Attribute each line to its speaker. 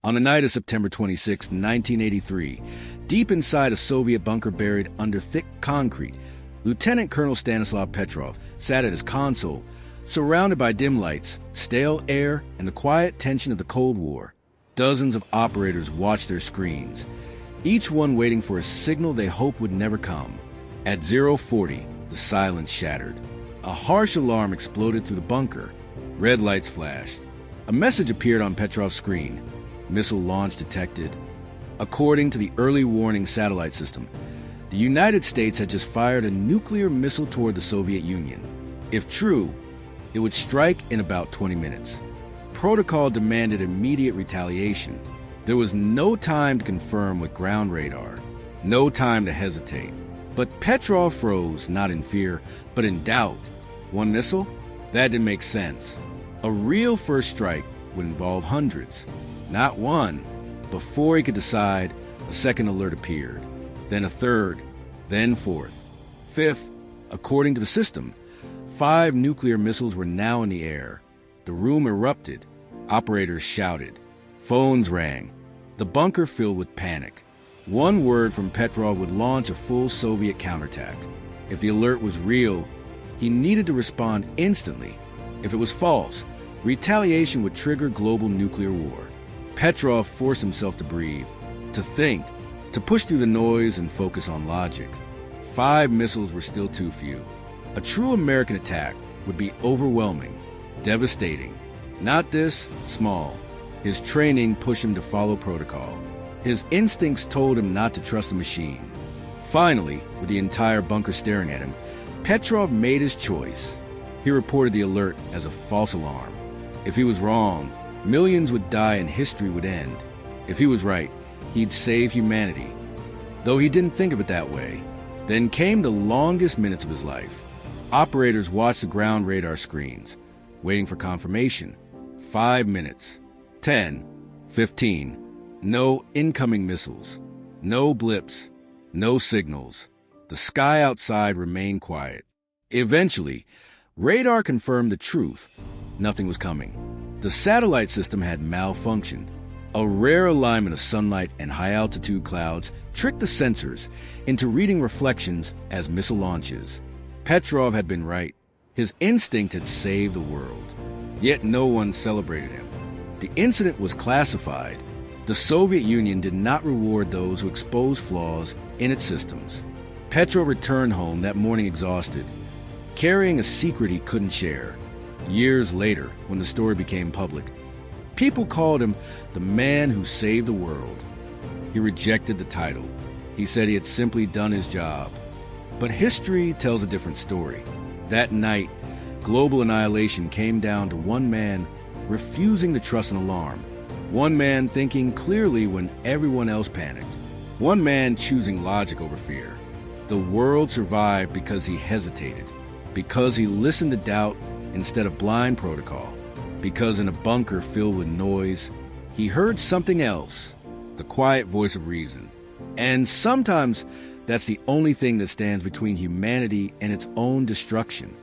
Speaker 1: On the night of September 26, 1983, deep inside a Soviet bunker buried under thick concrete, Lieutenant Colonel Stanislav Petrov sat at his console, surrounded by dim lights, stale air, and the quiet tension of the Cold War. Dozens of operators watched their screens, each one waiting for a signal they hoped would never come. At 0:40, the silence shattered. A harsh alarm exploded through the bunker. Red lights flashed. A message appeared on Petrov's screen. Missile launch detected. According to the early warning satellite system, the United States had just fired a nuclear missile toward the Soviet Union. If true, it would strike in about 20 minutes. Protocol demanded immediate retaliation. There was no time to confirm with ground radar, no time to hesitate. But Petrov froze, not in fear, but in doubt. One missile? That didn't make sense. A real first strike would involve hundreds, not one. Before he could decide, a second alert appeared, then a third, then fourth, fifth. According to the system, 5 nuclear missiles were now in the air. The room erupted. Operators shouted. Phones rang. The bunker filled with panic. One word from Petrov would launch a full Soviet counterattack. If the alert was real, he needed to respond instantly. If it was false, retaliation would trigger global nuclear war. Petrov forced himself to breathe, to think, to push through the noise and focus on logic. 5 missiles were still too few. A true American attack would be overwhelming, devastating. Not this, small. His training pushed him to follow protocol. His instincts told him not to trust the machine. Finally, with the entire bunker staring at him, Petrov made his choice. He reported the alert as a false alarm. If he was wrong, millions would die and history would end. If he was right, he'd save humanity. Though he didn't think of it that way. Then came the longest minutes of his life. Operators watched the ground radar screens, waiting for confirmation. 5 minutes. 10. 15. No incoming missiles. No blips. No signals. The sky outside remained quiet. Eventually, radar confirmed the truth. Nothing was coming. The satellite system had malfunctioned. A rare alignment of sunlight and high-altitude clouds tricked the sensors into reading reflections as missile launches. Petrov had been right. His instinct had saved the world. Yet no one celebrated him. The incident was classified. The Soviet Union did not reward those who exposed flaws in its systems. Petrov returned home that morning exhausted, carrying a secret he couldn't share. Years later, when the story became public, people called him the man who saved the world. He rejected the title. He said he had simply done his job. But history tells a different story. That night, global annihilation came down to one man refusing to trust an alarm. One man thinking clearly when everyone else panicked. One man choosing logic over fear. The world survived because he hesitated, because he listened to doubt instead of blind protocol, because in a bunker filled with noise, he heard something else, the quiet voice of reason. And sometimes that's the only thing that stands between humanity and its own destruction.